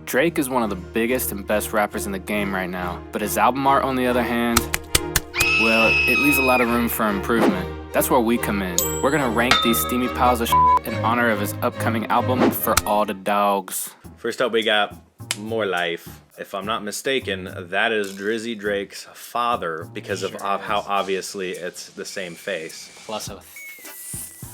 Drake is one of the biggest and best rappers in the game right now, but his album art, on the other hand, well, it leaves a lot of room for improvement. That's where we come in. We're gonna rank these steamy piles of in honor of his upcoming album For All the Dogs. First up, we got More Life. If I'm not mistaken, that is Drizzy Drake's father because of how obviously it's the same face. Plus a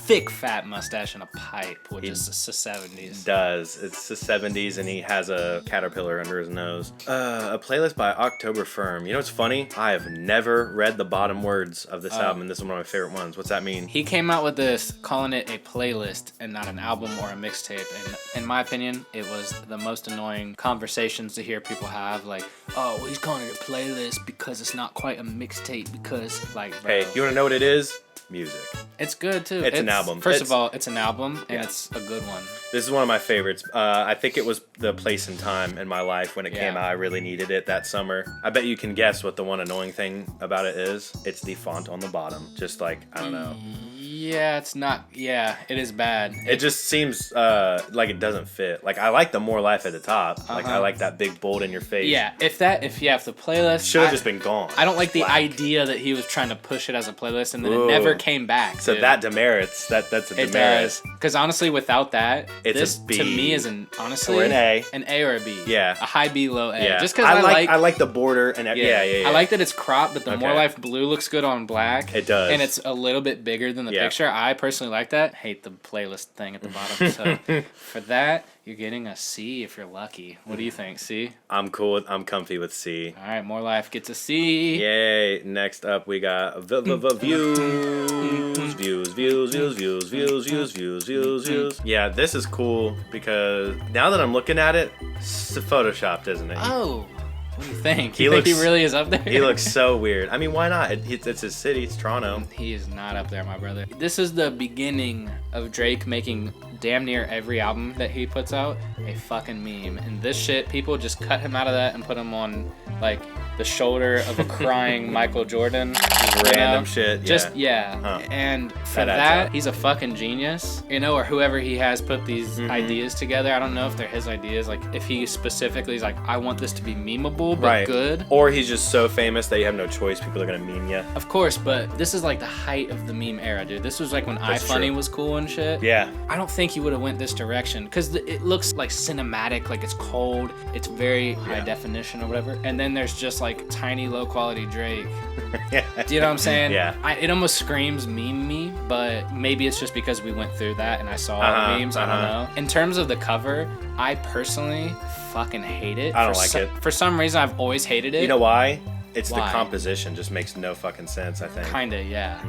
thick fat mustache and a pipe, which is the 70s. Does. It's the 70s and he has a caterpillar under his nose. A playlist by October Firm. You know what's funny? I have never read the bottom words of this album, and this is one of my favorite ones. What's that mean? He came out with this, calling it a playlist and not an album or a mixtape. And in my opinion, it was the most annoying conversations to hear people have. Like, oh, well, he's calling it a playlist because it's not quite a mixtape because, like, bro. Hey, you want to know what it is? Music. It's good too. It's an album. First of all, it's an album, and it's a good one. This is one of my favorites. I think it was the place and time in my life when it came out. I really needed it that summer. I bet you can guess what the one annoying thing about it is. It's the font on the bottom. Just like, I don't know. Yeah, it's not. Yeah, it is bad. It just seems like it doesn't fit. Like, I like the More Life at the top. Like, I like that big bold in your face. Yeah, if the playlist should have just been gone. I don't like the idea that he was trying to push it as a playlist and then it never came back. So that demerits. That's a demerit. It does. Because honestly, without that, this a B. to me is an A. An A or a B. Yeah. A high B, low A. Yeah. Just because I like the border and yeah. I like that it's cropped, but the More Life blue looks good on black. It does. And it's a little bit bigger than the picture. I personally like that. Hate the playlist thing at the bottom. So for that, you're getting a C if you're lucky. What do you think, C? I'm cool. I'm comfy with C. All right, More Life gets a C. Yay. Next up, we got views. Yeah, this is cool because now that I'm looking at it, it's photoshopped, isn't it? Oh. What do you think? You think he really is up there? He looks so weird. I mean, why not? It's his city. It's Toronto. He is not up there, my brother. This is the beginning of Drake making damn near every album that he puts out a fucking meme. And this shit, people just cut him out of that and put him on, like, the shoulder of a crying Michael Jordan. Random shit. And for that, he's a fucking genius. You know, or whoever he has put these ideas together. I don't know if they're his ideas. Like, if he specifically is like, I want this to be memeable, but good. Or he's just so famous that you have no choice. People are going to meme you. Of course, but this is like the height of the meme era, dude. This was like when iFunny was cool and shit. Yeah. I don't think he would have went this direction because it looks like cinematic, like it's cold. It's very high definition or whatever. And then there's just like tiny low quality Drake. Do you know what I'm saying? Yeah. It almost screams meme me, but maybe it's just because we went through that and I saw all the memes. I don't know. In terms of the cover, I personally fucking hate it. I don't like it. For some reason, I've always hated it. You know why? It's the composition just makes no fucking sense, I think. Kinda, yeah.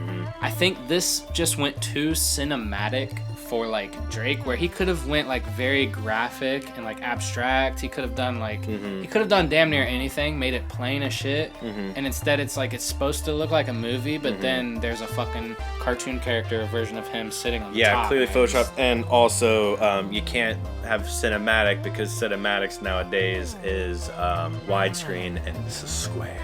I think this just went too cinematic for like Drake, where he could have went like very graphic and like abstract. He could have done like he could have done damn near anything, made it plain as shit. And instead it's like it's supposed to look like a movie, but then there's a fucking cartoon character version of him sitting on the top. Yeah, clearly photoshopped. And also you can't have cinematic because cinematics nowadays is widescreen and it's a square.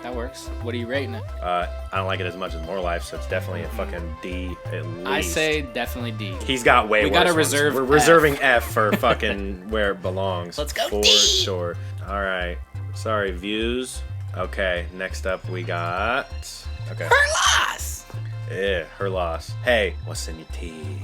That works. What are you rating it? I don't like it as much as More Life, so it's definitely a fucking D at least. I say definitely D. He's got way worse. We gotta reserve. We're reserving F for fucking where it belongs. Let's go for D. sure. All right. Sorry, views. Okay. Next up, we got. Okay. Her loss. Yeah, her loss. Hey, what's in your teeth?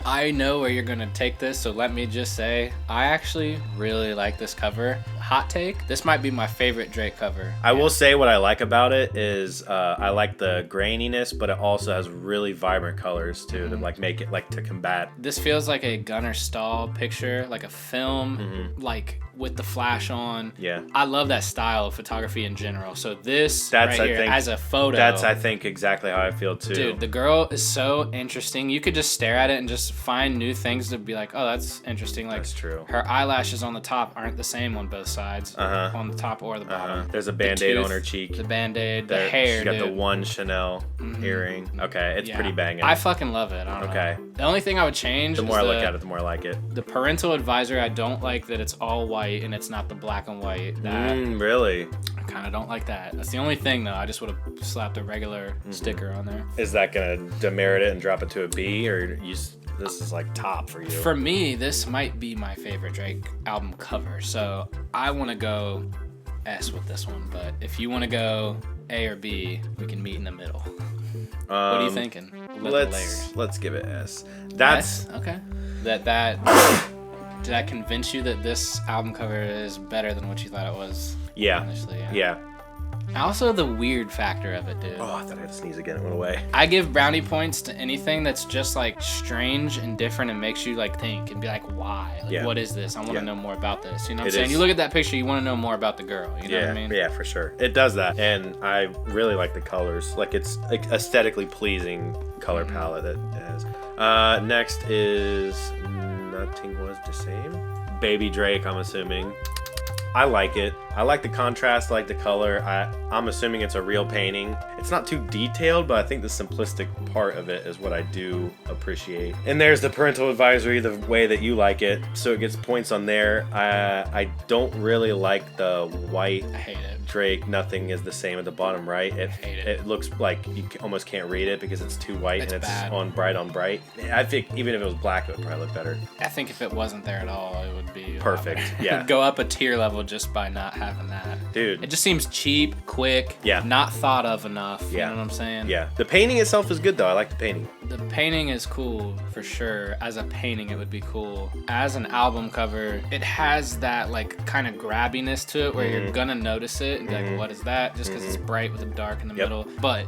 I know where you're gonna take this, so let me just say I actually really like this cover. Hot take, this might be my favorite Drake cover. I will say what I like about it is I like the graininess, but it also has really vibrant colors too to like make it like to combat. This feels like a Gunnar Stahl picture, like a film, like with the flash on. Yeah. I love that style of photography in general. So this that's, right here as a photo. That's I think exactly how I feel too. Dude, the girl is so interesting. You could just stare at it and just find new things to be like, oh, that's interesting. Like, that's true. Her eyelashes on the top aren't the same on both sides, on the top or the bottom. There's a Band-Aid on her cheek. The Band-Aid, the hair, She's got the one Chanel earring. Okay, it's pretty banging. I fucking love it. I don't know. The only thing I would change the more I look at it, the more I like it. The parental advisory, I don't like that it's all white and it's not the black and white. That really? I kind of don't like that. That's the only thing, though. I just would have slapped a regular sticker on there. Is that going to demerit it and drop it to a B, or you this is like top for you. For me, this might be my favorite Drake album cover. So I want to go S with this one, but if you want to go A or B, we can meet in the middle. What are you thinking? Let's give it S. That's S? Okay. Did that convince you that this album cover is better than what you thought it was? Yeah. Initially, Yeah. Also, the weird factor of it, dude. Oh, I thought I had to sneeze again. It went away. I give brownie points to anything that's just like strange and different and makes you like think and be like, why? Like, what is this? I want to know more about this. You know what I'm saying? You look at that picture, you want to know more about the girl. You know what I mean? Yeah, for sure. It does that. And I really like the colors. Like, it's like aesthetically pleasing color palette that it has. Next is Nothing Was the Same. Baby Drake, I'm assuming. I like it. I like the contrast, I like the color. I'm assuming it's a real painting. It's not too detailed, but I think the simplistic part of it is what I do appreciate. And there's the parental advisory, the way that you like it. So it gets points on there. I don't really like the white I hate it. Drake, Nothing Is the Same at the bottom right. It looks like you almost can't read it because it's too white and it's bad. on bright. I think even if it was black, it would probably look better. I think if it wasn't there at all, it would be perfect. Yeah. Go up a tier level just by not having that. Dude. It just seems cheap, quick, not thought of enough. You know what I'm saying? Yeah. The painting itself is good though. I like the painting. The painting is cool for sure. As a painting, it would be cool. As an album cover, it has that like kind of grabbiness to it where you're gonna notice it and be like, what is that? Just because it's bright with a dark in the middle. But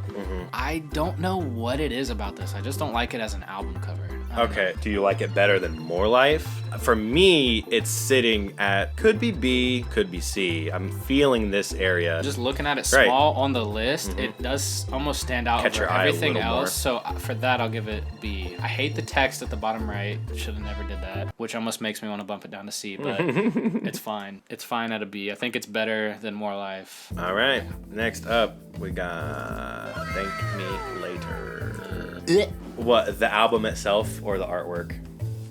I don't know what it is about this. I just don't like it as an album cover. Okay. Do you like it better than More Life? For me, it's sitting at could be B, could be C. I'm feeling this area. Just looking at it small on the list, it does almost stand out over everything else. So for that, I'll give it B. I hate the text at the bottom right. Should have never did that, which almost makes me want to bump it down to C, but it's fine. It's fine at a B. I think it's better than More Life. All right. Next up, we got Thank Me Later. What, the album itself or the artwork?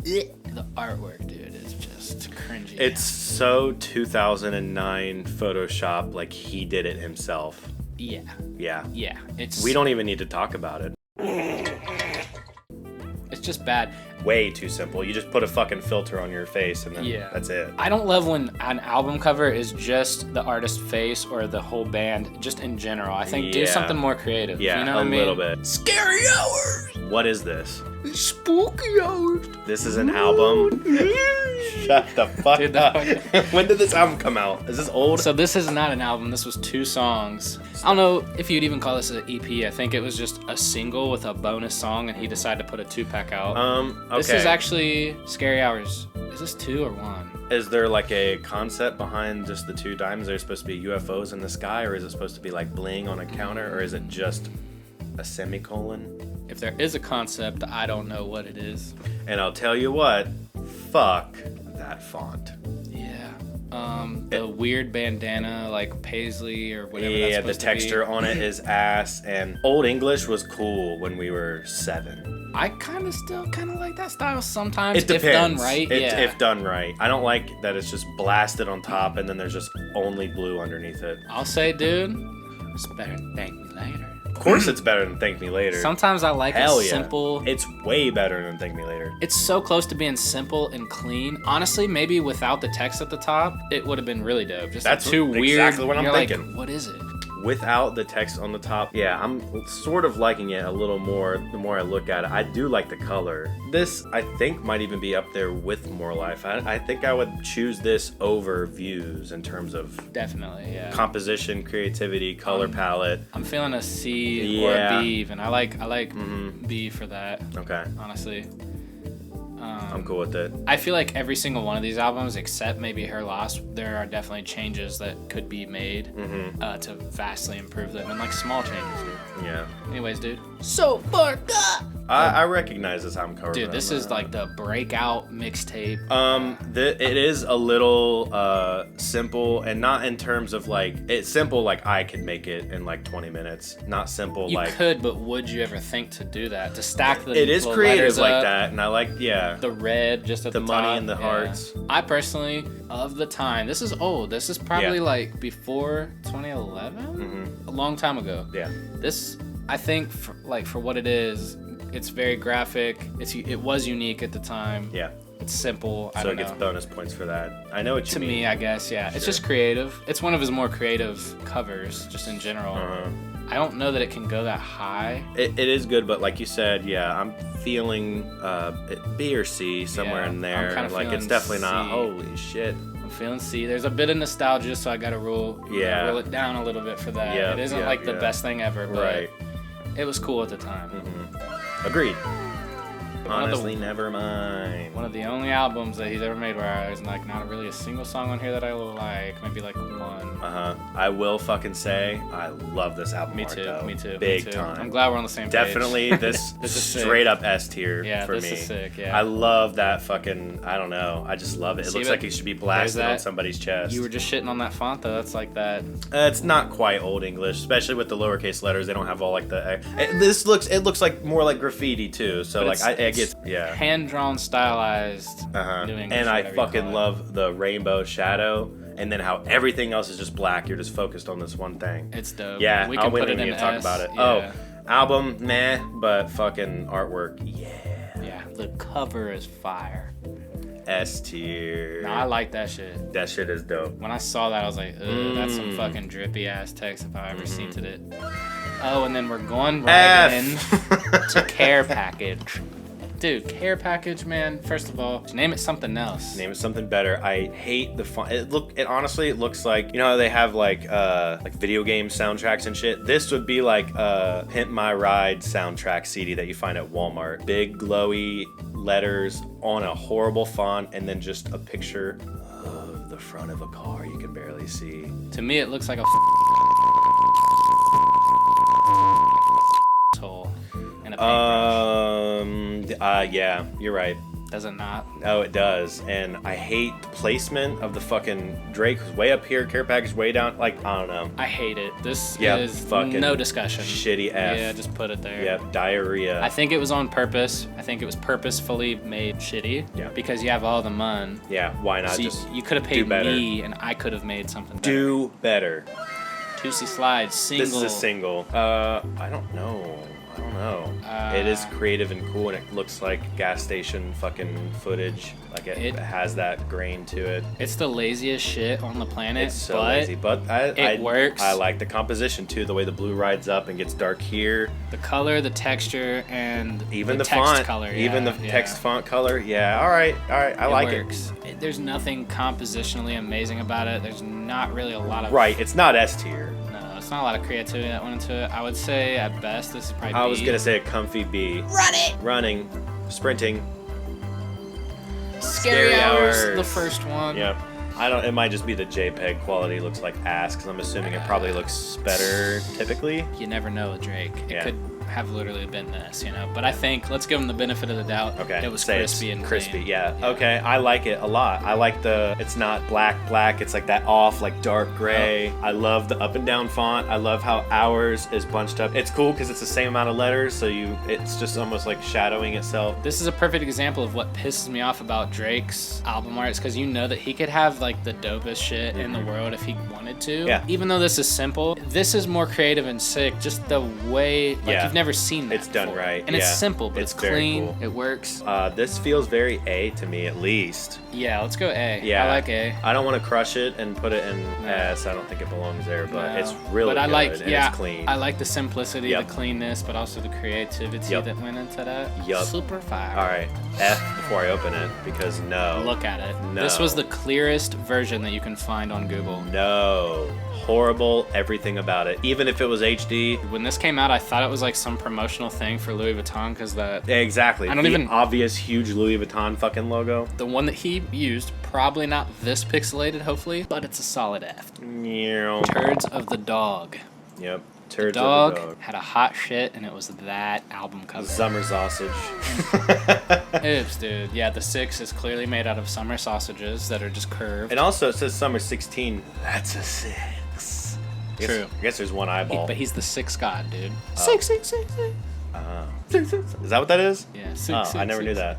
The artwork, dude, is just cringy. It's so 2009 Photoshop, like he did it himself. Yeah. We don't even need to talk about it. It's just bad. Way too simple. You just put a fucking filter on your face and then that's it. I don't love when an album cover is just the artist's face or the whole band, just in general. I think do something more creative. Yeah, you know what I mean? little bit. Scary Hours! What is this? Spooky Hours! This is an album? Shut the fuck up. When did this album come out? Is this old? So this is not an album. This was 2 songs. I don't know if you'd even call this an EP. I think it was just a single with a bonus song, and he decided to put a 2-pack out. Okay. This is actually Scary Hours. Is this 2 or 1? Is there like a concept behind just the 2 diamonds? Are there supposed to be UFOs in the sky, or is it supposed to be like bling on a counter, or is it just a semicolon? If there is a concept, I don't know what it is. And I'll tell you what, fuck that font. Yeah. The weird bandana, like paisley or whatever. Yeah, that's the texture on it is ass. And Old English was cool when we were 7. I still like that style sometimes. It depends. If done right. If done right. I don't like that it's just blasted on top and then there's just only blue underneath it. I'll say, dude, it's better than Thank Me Later. Of course it's better than Thank Me Later. Sometimes I like it simple. It's way better than Thank Me Later. It's so close to being simple and clean. Honestly, maybe without the text at the top, it would have been really dope. Just that's too weird. Exactly what I'm thinking. Like, what is it? Without the text on the top, I'm sort of liking it a little more the more I look at it. I do like the color. This, I think, might even be up there with More Life. I think I would choose this over Views in terms of definitely, composition, creativity, color palette. I'm feeling a C or a B even. I like B for that. Okay. Honestly. I'm cool with it. I feel like every single one of these albums, except maybe Her Loss, there are definitely changes that could be made to vastly improve them, and like small changes, dude. Yeah. Anyways, dude. So far, I recognize this album cover. Dude, this is like the breakout mixtape. It is a little simple, and not in terms of like it's simple like I could make it in like 20 minutes. Not simple you like you could, but would you ever think to do that? To stack the it is creative like up, that, and I like the red just at the top. The money and the hearts. I personally, of the time, this is old. This is probably like before 2011, a long time ago. Yeah. This, I think, for what it is, It's very graphic. It was unique at the time. Yeah. It's simple. So it gets bonus points for that. I know what you mean. To me, I guess, yeah. Sure. It's just creative. It's one of his more creative covers, just in general. I don't know that it can go that high. It is good, but like you said, yeah, I'm feeling B or C somewhere in there. I'm kind of like it's definitely C. not. Holy shit. I'm feeling C. There's a bit of nostalgia, so I gotta roll it down a little bit for that. It isn't the best thing ever, but it was cool at the time. Agreed. Honestly, never mind. One of the only albums that he's ever made where there's like not really a single song on here that I like. Maybe like one. I will fucking say I love this album. Me too. Though. Me too. Big me too. time. I'm glad we're on the same page. Definitely this is straight up S tier for me. This is sick. Yeah. I love that fucking. I don't know. I just love it. It looks like it should be blasted on somebody's chest. You were just shitting on that font though. That's like that. It's not quite Old English, especially with the lowercase letters. They don't have all like the. It looks like more like graffiti too. So like I get hand-drawn, stylized. New English, and I fucking love the rainbow shadow, and then how everything else is just black. You're just focused on this one thing. It's dope. Yeah, we can put it in and talk about it. Yeah. Oh, album, meh, but fucking artwork, yeah. Yeah, the cover is fire. S tier. No, I like that shit. That shit is dope. When I saw that, I was like, that's some fucking drippy ass text if I ever seen it. Oh, and then we're going right in to Care Package. Dude, Care Package, man. First of all, name it something else. Name it something better. I hate the font. It honestly, it looks like, you know how they have like video game soundtracks and shit. This would be like a Pimp My Ride soundtrack CD that you find at Walmart. Big glowy letters on a horrible font, and then just a picture of the front of a car you can barely see. To me, it looks like a hole in a paintbrush. Yeah, you're right. Does it not? Oh, it does. And I hate the placement of the fucking Drake who's way up here, Care Package way down. Like, I don't know. I hate it. This is fucking no discussion. Shitty F. Yeah, just put it there. Yep, diarrhea. I think it was on purpose. I think it was purposefully made shitty. Yeah. Because you have all the mun. Yeah, why not So just you could have paid me, and I could have made something better. Do better. Tootsie Slide, single. This is a single. I don't know. It is creative and cool, and it looks like gas station fucking footage. Like it has that grain to it. It's the laziest shit on the planet. It's so lazy, but it works. I like the composition too, the way the blue rides up and gets dark here. The color, the texture, and even the text font color. Even the text font color. Yeah, all right. I like works. There's nothing compositionally amazing about it. There's not really a lot of... Right, it's not S tier. It's not a lot of creativity that went into it. I would say at best this is probably B. I was gonna say a comfy B. Running, sprinting. Scary Hours, the first one. Yep. It might just be the JPEG quality looks like ass, because I'm assuming it probably looks better typically. You never know with Drake. It could have literally been this, But I think, let's give him the benefit of the doubt. Okay. It was crispy and crispy, clean. yeah. Okay, I like it a lot. I like it's not black, it's like that off, like dark gray. Oh. I love the up and down font. I love how Hours is bunched up. It's cool because it's the same amount of letters, so it's just almost like shadowing itself. This is a perfect example of what pisses me off about Drake's album art, because you know that he could have like the dopest shit in the world if he wanted to. Yeah. Even though this is simple, this is more creative and sick. Just the way, you've never seen that. It's done before. right. And it's simple, but it's clean. Cool. It works. This feels very A to me, at least. Yeah, let's go A. Yeah. I like A. I don't want to crush it and put it in S. I don't think it belongs there, but it's really good and it's clean. I like the simplicity, the cleanness, but also the creativity that went into that. Yup. Super fire. All right, F before I open it, because no. Look at it. No. This was the clearest version that you can find on Google. No. Horrible, everything about it. Even if it was HD. When this came out, I thought it was like some promotional thing for Louis Vuitton, because that... Exactly. Obvious huge Louis Vuitton fucking logo. The one that he used, probably not this pixelated, hopefully, but it's a solid F. Yeah. Turds of the Dog. Yep. The dog had a hot shit, and it was that album cover. Summer sausage. Oops, dude. Yeah, the 6 is clearly made out of summer sausages that are just curved. And also it says summer 16. That's a 6. True. I guess there's one eyeball. But he's the 6 god, dude. Oh. 6. Is that what that is? Yeah, 6. I never knew that.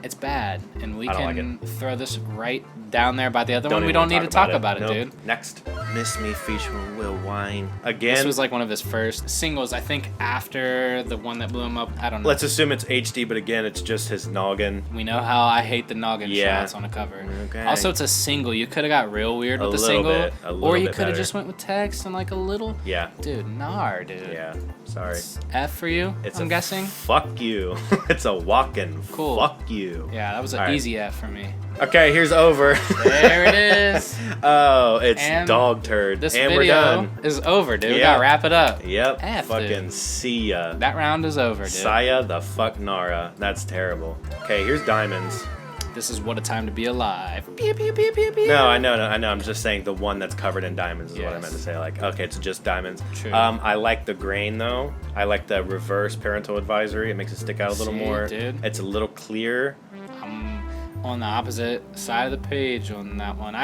It's bad, and we I don't can like throw this right down there by the other one. Even We don't need to talk it. about it, Nope. dude. Next. Miss Me featuring Will Wine. Again. This was like one of his first singles, I think, after the one that blew him up. I don't know. Let's assume it's HD, but again, it's just his noggin. We know how I hate the noggin shots on a cover. Okay. Also, it's a single. You could have got real weird with the single. Or you could have just went with text and like a little. Yeah. Dude, dude. Yeah. Sorry. It's F for you, I'm guessing? Fuck you. It's a walking cool. Fuck you. Yeah, that was an easy F for me. Okay, here's over. There it is. Oh, it's dog turd. This and video we're done. is over, dude. We gotta wrap it up. Yep. F, fucking dude. see ya. That round is over, dude. Saya the fuck Nara. That's terrible. Okay, here's diamonds. This is what a time to be alive. Pew, pew, pew, pew, pew. No, I know. I'm just saying the one that's covered in diamonds is what I meant to say. Like, okay, it's just diamonds. True. I like the grain though. I like the reverse parental advisory. It makes it stick out a little more. Dude. It's a little clear. I'm on the opposite side of the page on that one.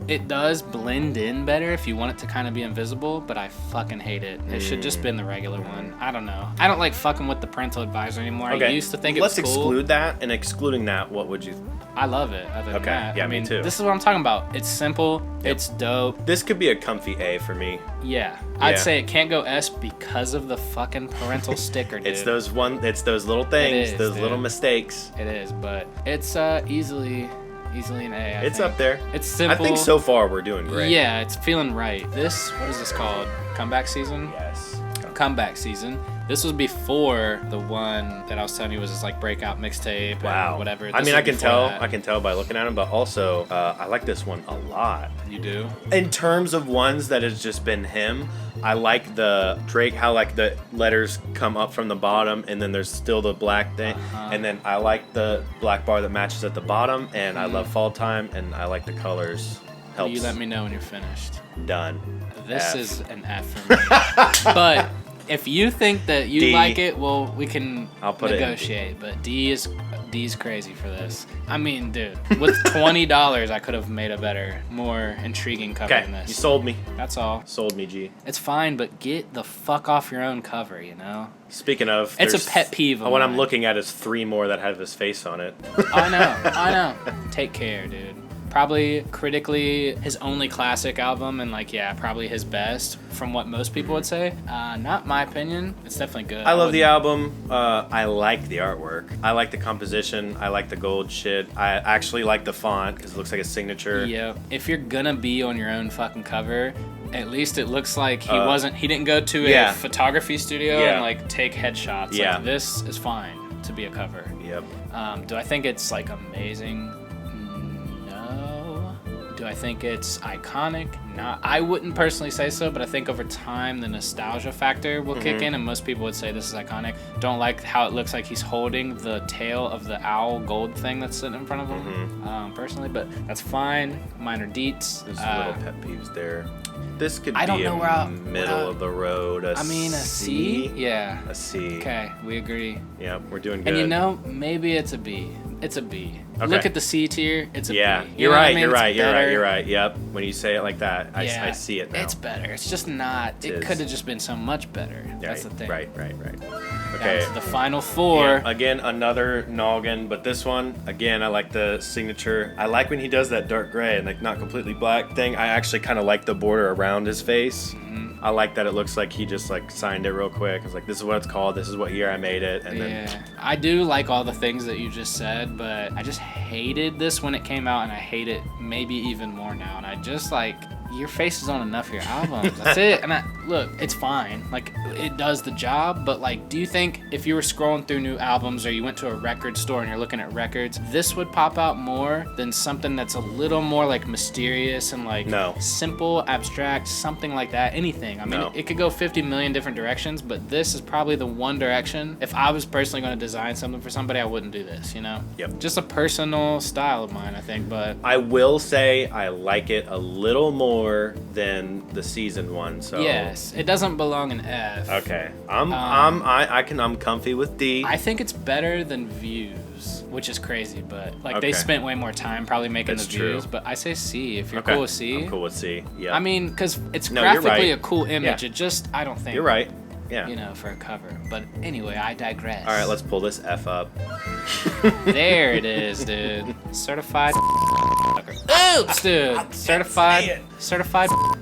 It does blend in better if you want it to kind of be invisible, but I fucking hate it. It should just been the regular one. I don't know. I don't like fucking with the parental advisor anymore. Okay. I used to think it was cool. Let's exclude that, and excluding that, what would you... I love it. Other than that. Yeah, I mean, me too. This is what I'm talking about. It's simple. Yep. It's dope. This could be a comfy A for me. Yeah. I'd say it can't go S because of the fucking parental sticker, dude. It's those little things, those little mistakes. It is, but it's easily an A. It's up there. It's simple. I think so far we're doing great. Yeah, it's feeling right. What is this called? Comeback season? Yes. Comeback season. This was before the one that I was telling you was his like breakout mixtape. Wow. And whatever. I mean, I can tell. I can tell by looking at him, but also I like this one a lot. You do? In terms of ones that has just been him, I like the Drake, how like the letters come up from the bottom and then there's still the black thing. And then I like the black bar that matches at the bottom, and I love Fall Time, and I like the colors. Helps. You let me know when you're finished. Done. This F. is an F for me. But if you think that you like it, well, we can negotiate. But D's crazy for this. I mean, dude, with $20, I could have made a better, more intriguing cover than this. You sold me. That's all. Sold me, G. It's fine, but get the fuck off your own cover, you know? Speaking of, it's a pet peeve of what mine. I'm looking at is 3 more that have his face on it. I know. Take care, dude. Probably critically his only classic album, and like, yeah, probably his best from what most people would say. Not my opinion. It's definitely good. I love the album. I like the artwork. I like the composition. I like the gold shit. I actually like the font because it looks like a signature. Yeah. If you're gonna be on your own fucking cover, at least it looks like he didn't go to a photography studio and like take headshots. Yeah. Like, this is fine to be a cover. Yep. Do I think it's like amazing? Do I think it's iconic? Not. I wouldn't personally say so, but I think over time the nostalgia factor will kick in, and most people would say this is iconic. Don't like how it looks like he's holding the tail of the owl gold thing that's sitting in front of him, personally, but that's fine. Minor deets. There's little pet peeves there. This could be middle of the road. A C? Yeah. A C. Okay, we agree. Yeah, we're doing good. And you know, maybe it's a B. It's a B. Okay. Look at the C tier. It's a B. You're right. You're right. Yep. When you say it like that, I see it now. It's better. It's just not. It could have just been so much better. That's the thing. Right. Okay. The final 4. Yeah, again, another noggin, but this one, again, I like the signature. I like when he does that dark gray and like not completely black thing. I actually kind of like the border around his face. I like that it looks like he just like signed it real quick. It's like, this is what it's called. This is what year I made it. And then I do like all the things that you just said, but I just hated this when it came out, and I hate it maybe even more now. And I just like, your face is on enough of your albums. That's it. And look, it's fine. Like, it does the job, but like, do you think if you were scrolling through new albums or you went to a record store and you're looking at records, this would pop out more than something that's a little more like mysterious and like simple, abstract, something like that? Anything. I mean, it could go 50 million different directions, but this is probably the one direction. If I was personally going to design something for somebody, I wouldn't do this, you know? Yep. Just a personal style of mine, I think, but I will say I like it a little more than the season one. So yes, it doesn't belong in F. Okay, I'm comfy with D. I think it's better than Views, which is crazy, but like they spent way more time probably making the Views. But I say C if you're cool with C. I'm cool with C. Yeah. I mean, because it's graphically a cool image. It just, I don't think you're right. Yeah. You know, for a cover. But anyway, I digress. All right, let's pull this F up. There it is, dude. Certified. Oops, dude. Certified.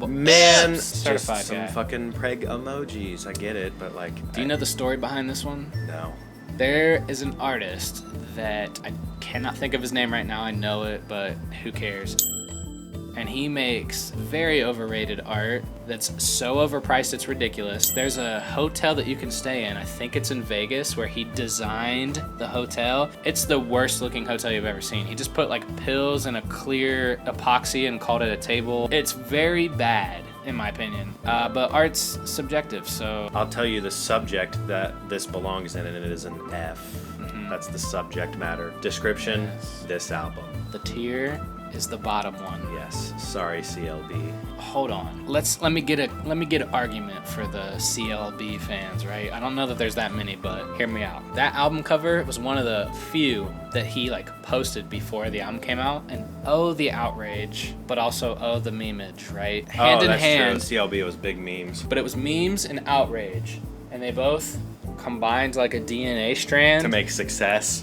Man, certified just some guy. fucking preg emojis. I get it, but like. Do you know the story behind this one? No. There is an artist that I cannot think of his name right now. I know it, but who cares? And he makes very overrated art that's so overpriced it's ridiculous. There's a hotel that you can stay in. I think it's in Vegas where he designed the hotel. It's the worst looking hotel you've ever seen. He just put like pills in a clear epoxy and called it a table. It's very bad, in my opinion. But art's subjective, so. I'll tell you the subject that this belongs in, and it is an F. That's the subject matter. Description, Yes. This album. The tier is the bottom one. Yes. Sorry, CLB. Hold on. Let me get an argument for the CLB fans, right? I don't know that there's that many, but hear me out. That album cover was one of the few that he like posted before the album came out, and oh the outrage, but also oh the memeage, right? Hand in hand. True. CLB was big memes. But it was memes and outrage, and they both combined like a DNA strand To make success.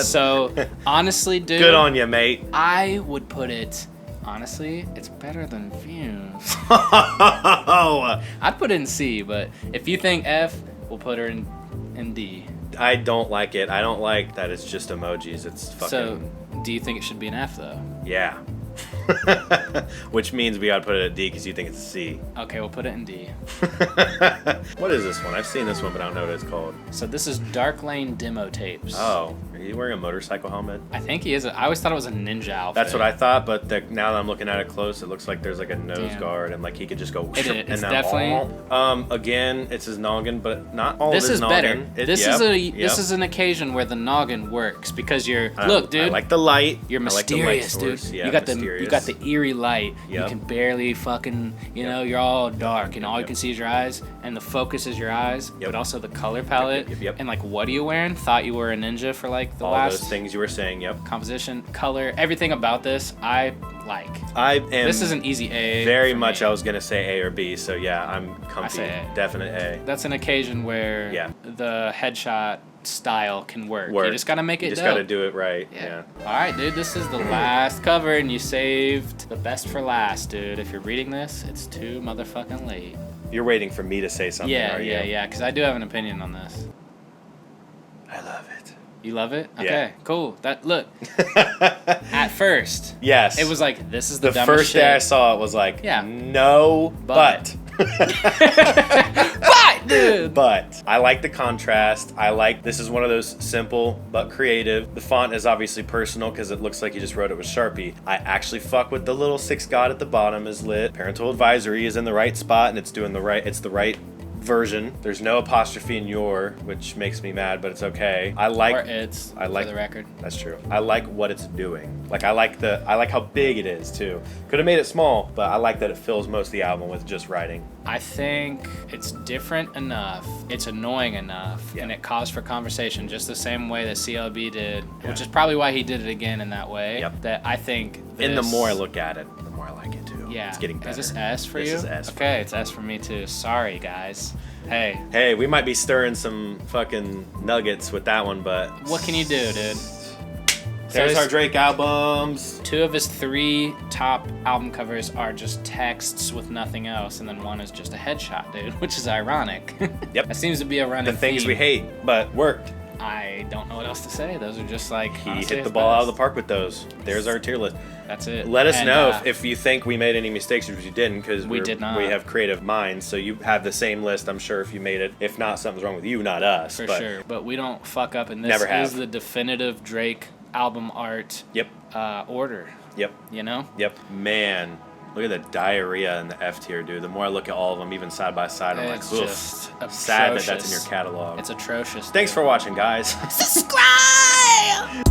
So honestly, dude, Good on you, mate. I would put it, honestly, it's better than Views. Oh, I'd put it in C, but if you think F, we'll put her in D. I don't like it. I don't like that it's just emojis. It's fucking. So, do you think it should be an F, though? Yeah. Which means we gotta put it at D because you think it's a C. Okay, we'll put it in D. What is this one? I've seen this one, but I don't know what it's called. So this is Dark Lane demo tapes. Oh, are you wearing a motorcycle helmet? I think he is. I always thought it was a ninja outfit. That's what I thought, but now that I'm looking at it close, it looks like there's like a nose Damn. guard and like he could just go. It's and then, definitely. Again, it's his noggin, but not all This of his is noggin. better. This is an occasion where the noggin works because look, dude. I like the light. You're I like the light mysterious, dude. source. Yeah, you got the eerie light. You Yep. can barely fucking, you know, you're all dark and all you Yep. can see is your eyes, and the focus is your eyes, Yep. but also the color palette. Yep. And like, what are you wearing? Thought you were a ninja for like the all last those things you were saying. Yep. composition, color, everything about this I like. I am. This is an easy A. Very for much. me. I was gonna say A or B. So yeah, I'm comfy. say A. Definite A. That's an occasion where Yeah. the headshot style can work. Work. You just gotta make it You just dope. gotta do it right. Yeah. All right, dude. This is the last cover, and you saved the best for last, dude. If you're reading this, it's too motherfucking late. You're waiting for me to say something. Yeah, are you? yeah. Because I do have an opinion on this. I love it. You love it? Yeah. Okay, cool. Look. At first, Yes. it was like this is the the dumbest first shit. day I saw it was like, Yeah. no, but. But, dude. But I like the contrast. This is one of those simple but creative. The font is obviously personal because it looks like you just wrote it with Sharpie. I actually fuck with the little 6 God at the bottom is lit. Parental advisory is in the right spot and it's the right version. There's no apostrophe in your, which makes me mad, but it's okay. Or it's, I like for the record. That's true. I like what it's doing. Like I like how big it is too. Could have made it small, but I like that it fills most of the album with just writing. I think it's different enough, it's annoying enough, Yeah. and it calls for conversation just the same way that CLB did, Yeah. which is probably why he did it again in that way. Yep. That I think And the this- more I look at it, the more I like it too. Yeah. It's getting better. Is this S for you? This is S for Okay, me. it's S for me too. Sorry, guys. Hey, Hey, we might be stirring some fucking nuggets with that one, but what can you do, dude? there's his- our Drake albums. 2 of his 3 top album covers are just texts with nothing else, and then one is just a headshot, dude, which is ironic. Yep. That seems to be a running The things theme. we hate, but worked. I don't know what else to say. Those are just like He honestly, hit the it's ball out of best. the park with those. There's our tier list. That's it. Let us And, know if you think we made any mistakes, which you didn't, because We did not. We have creative minds, so you have the same list. I'm sure if you made it. If not, something's wrong with you, not us. for but sure. But we don't fuck up, and this Never have. is the definitive Drake album art Yep. order. Yep. You know? Yep. Man, look at the diarrhea in the F tier, dude. The more I look at all of them, even side by side, I'm It's like, oof. just Sad that that's in atrocious. your catalog. It's atrocious. Thanks for watching, guys. Subscribe!